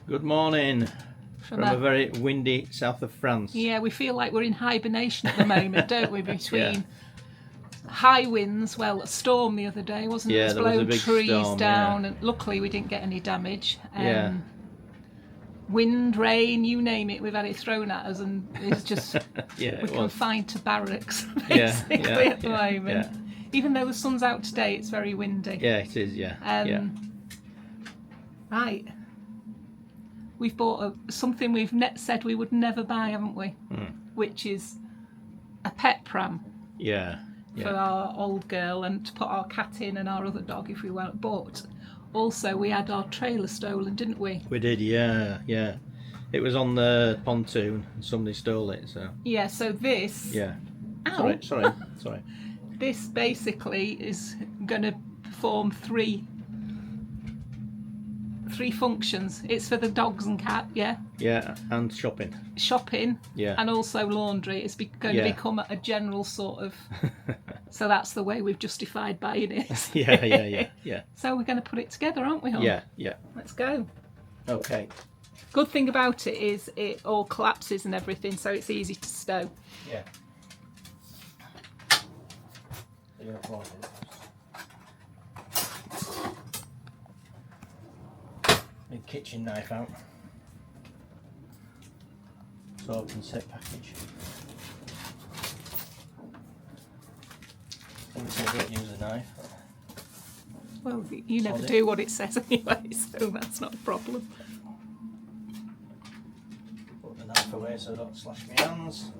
Good morning from a very windy south of France. Yeah, we feel like we're in hibernation at the moment, don't we? Between high winds, well, a storm the other day, wasn't it? Yeah, It was there was a blowing big trees storm, down, yeah. and luckily we didn't get any damage. Yeah. Wind, rain, you name it, we've had it thrown at us, and it's just Yeah, we're confined to barracks basically at the moment. Yeah. Even though the sun's out today, it's very windy. Yeah, it is. Yeah. Right. We've bought something we've said we would never buy, haven't we? Which is a pet pram. Yeah. For our old girl, and to put our cat in and our other dog if we want. But also we had our trailer stolen, didn't we? We did. Yeah. It was on the pontoon and somebody stole it. So. Yeah. So this. Yeah. Ow. Sorry. This basically is going to perform three functions. It's for the dogs and cat, yeah? Yeah, and shopping. Shopping, yeah, and also laundry. It's going to become a general sort of... So that's the way we've justified buying it. Yeah. So we're going to put it together, aren't we, hon? Yeah. Let's go. Okay. Good thing about it is it all collapses and everything, so it's easy to stow. Yeah. Big kitchen knife out. So open set package. Obviously I don't use a knife. Well, you never do what it says anyway, so that's not a problem. Put the knife away so I don't slash my hands.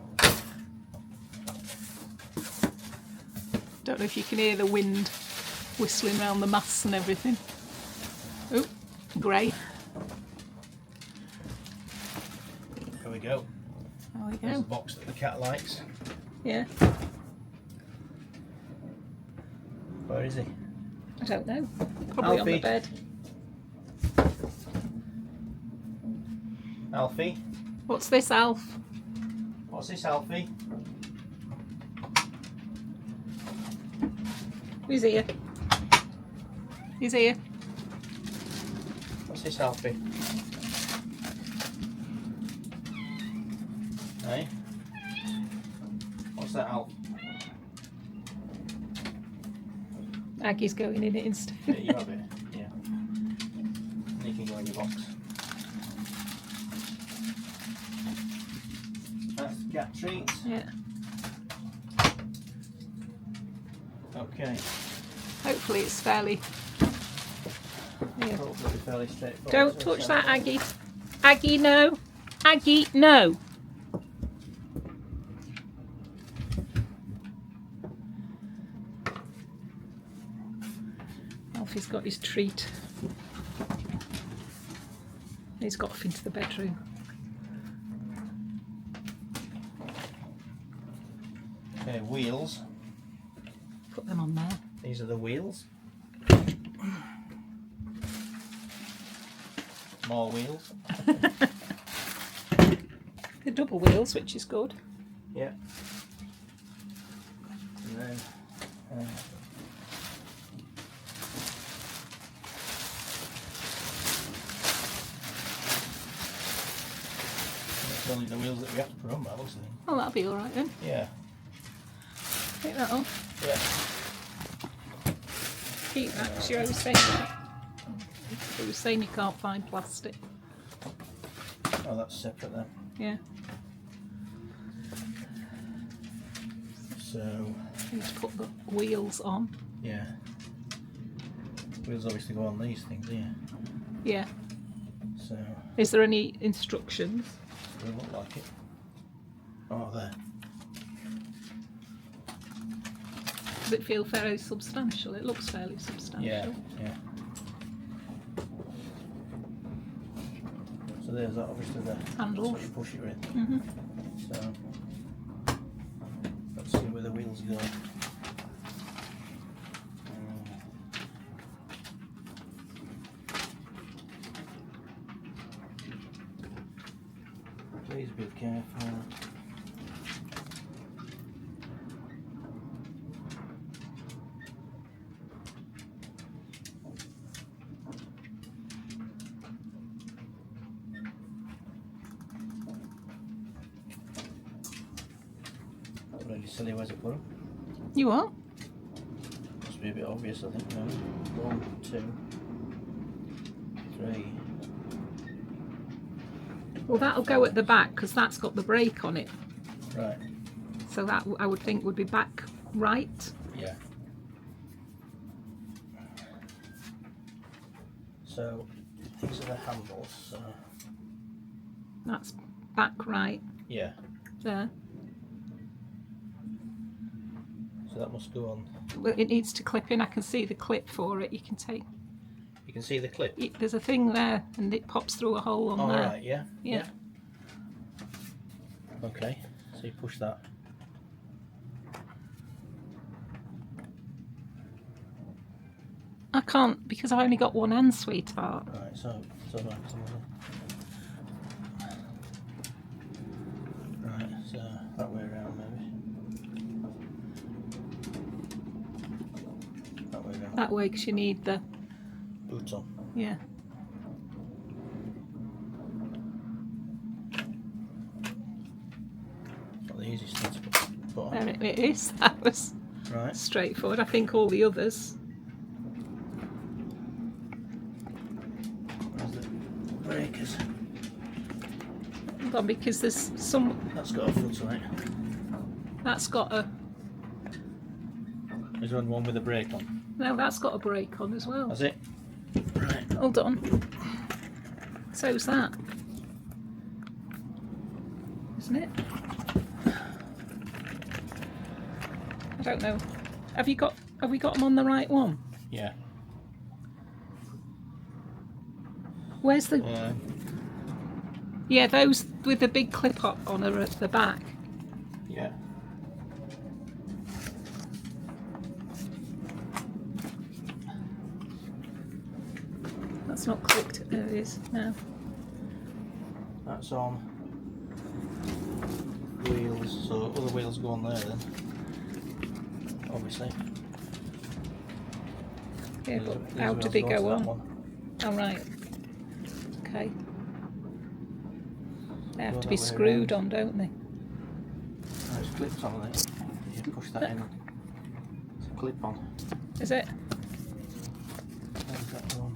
Don't know if you can hear the wind whistling around the masts and everything. Oh, grey. There we go. There we There's go. the box that the cat likes. Yeah. Where is he? I don't know. Probably Alfie. on the bed. Alfie? What's this, Alf? What's this, Alfie? He's here. He's here. What's this, Alfie? Hey? What's that, Alf? Aggie's going in it instead. Yeah, you have it. Yeah. And you can go in your box. That's the cat treats. Yeah. Okay. Hopefully it's fairly... Yeah. Hopefully fairly straightforward. Don't touch that, Aggie. Aggie, no. Aggie, no. Alfie's got his treat. He's got off into the bedroom. Okay, wheels. Put them on there. These are the wheels. More wheels. They're double wheels, which is good. Yeah. And then that's only the wheels that we have to put on by, looks like. Oh, that'll be alright then. Yeah. Take that off. Yeah. Keep that, because you're always saying that. You were saying you can't find plastic. Oh, that's separate then. Yeah. So, You need to put the wheels on. yeah. Wheels obviously go on these things here. Yeah. So, Is there any instructions? they look like it. Oh, there. Does it feel fairly substantial? It looks fairly substantial. Yeah. So there's that, obviously the Handle. that's what you push it with. So let's see where the wheels go. Please be careful. silly ways to put them. You what? Must be a bit obvious, I think. No? 1, 2, 3. Well, that'll go at the back because that's got the brake on it. Right. So that I would think would be back right. Yeah. So these are the handles. So. That's back right Yeah. there. So that must go on. Well, it needs to clip in. I can see the clip for it. You can take. You can see the clip. There's a thing there, and it pops through a hole on Oh, there. right. Yeah. Yeah. Okay. So you push that. I can't because I've only got one hand, sweetheart. Right. So back to right. So that way around, maybe. That way around. That way, because you need the. Boot on. Yeah. Not the easiest thing to put on. There it is. That was Right. straightforward. I think all the others. Where's the breakers? Hold on, because there's some. That's got a foot on it. That's got a. There's one with a brake on. No, that's got a brake on as well. That's it. Right. Hold on. So's that. Isn't it? I don't know. Have we got them on the right one? Yeah. Where's the? Yeah, those with the big clip on are at the back. Yeah. That's not clipped. There it is now. That's on wheels, so other wheels go on there then. Obviously. Yeah, but These how wheels do they to go that on? one. Oh, right. Okay. They have Go to that be way screwed around. on, don't they? No, it's clipped on it. You push that in. It's a clip on. Is it? There's that one.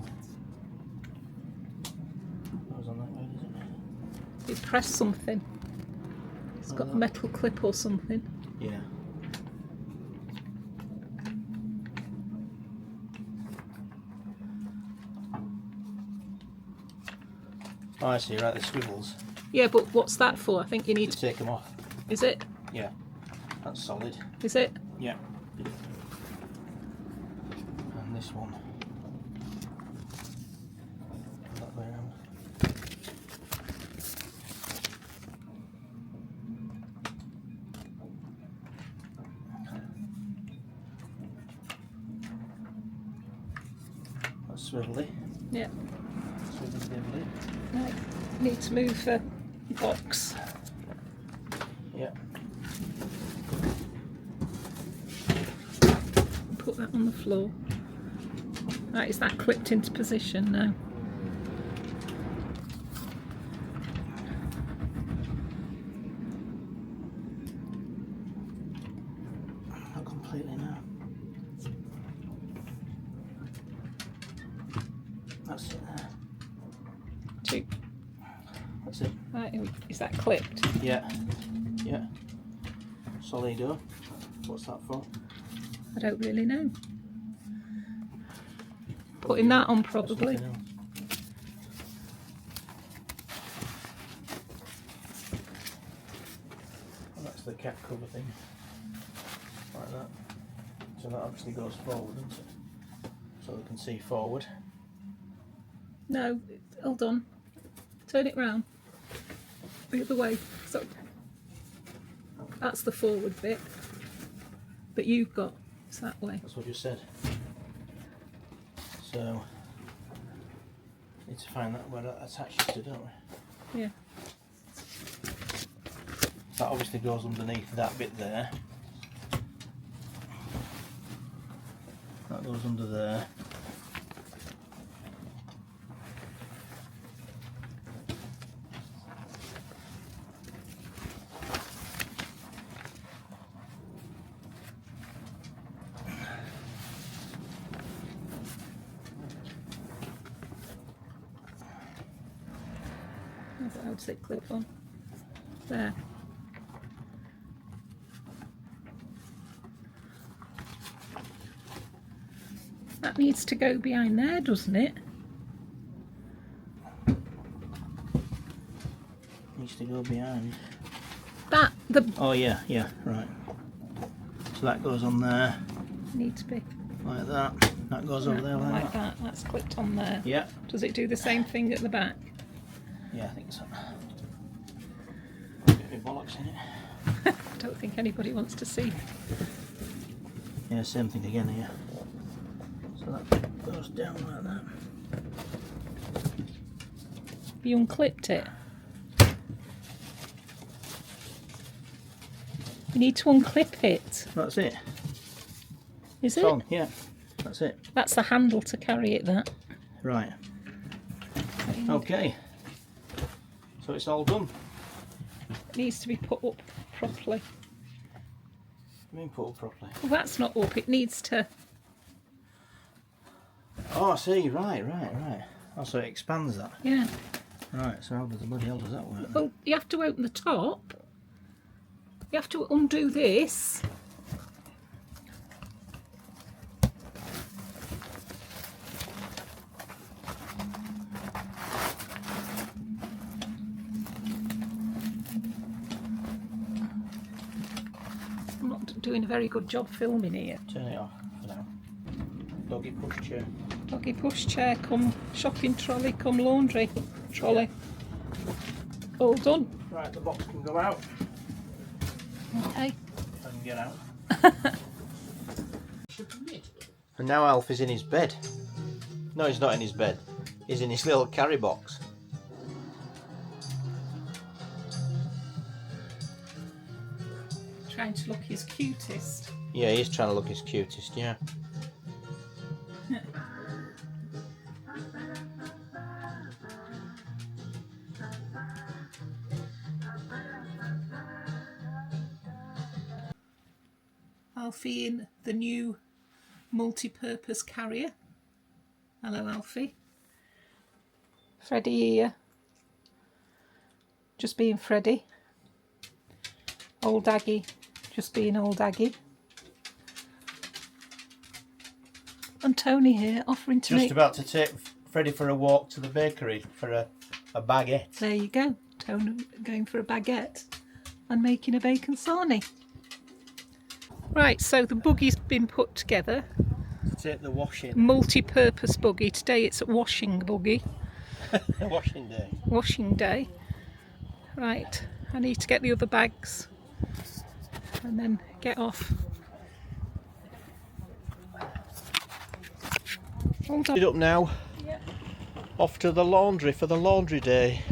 Goes on that way, does it? You press something. It's got a metal clip or something. Yeah. Oh, I see, right, the swivels. Yeah, but what's that for? I think you need To to. take them off. Is it? Yeah. That's solid. Is it? Yeah. And this one. That way around. That's swivelly. Yeah. Swivelly divelly. Right. Need to move the box. Yeah. Put that on the floor. Right, is that clipped into position now? Not completely now. That's it there. Two. That's it. Right, is that clipped? Yeah. Yeah. Solido. What's that for? I don't really know. Putting that on probably. Something else. And that's the cap cover thing. Like that. So that obviously goes forward, doesn't it? So they can see forward. No, hold on. Turn it round. The other way. So that's the forward bit. But you've got it's that way. That's what you said. So need to find that where that attaches to, don't we? Yeah. That obviously goes underneath that bit there. That goes under there. How does it clip on? There. That needs to go behind there, doesn't it? Needs to go behind. That, the... Oh yeah, yeah, right. So that goes on there. Needs to be... Like that. That goes over there like that. That's clipped on there. Yeah. Does it do the same thing at the back? Yeah, I think so. Bit of bollocks in it. I don't think anybody wants to see. Yeah, same thing again here. So that goes down like that. You unclipped it. You need to unclip it. That's it. Is It's it? on, yeah. That's it. That's the handle to carry it, that. Right. Okay. So it's all done. It needs to be put up properly. I mean, put it properly. Well, that's not up. It needs to... Oh, I see. Right. Oh, so it expands that. Yeah. Right, so how the bloody hell does that work then? Well, you have to open the top. You have to undo this. I'm not doing a very good job filming here. Turn it off for now. Doggy push chair. Doggy push chair, come shopping trolley, come laundry trolley. All done. Right, the box can go out. Okay. And get out. And now Alf is in his bed. No, he's not in his bed. He's in his little carry box. Trying to look his cutest. Yeah, he's trying to look his cutest, yeah. Alfie in the new multi-purpose carrier. Hello, Alfie. Freddie here. Just being Freddie. Old Aggie. Just being old Aggie. And Tony here offering to Just make... about to take Freddie for a walk to the bakery for a baguette. There you go. Tony going for a baguette and making a bacon sarnie. Right, so the buggy's been put together. To take the washing. Multi-purpose buggy. Today it's a washing buggy. Washing day. Washing day. Right, I need to get the other bags and then get off. Hold on. It up now. Yeah. Off to the laundry for the laundry day.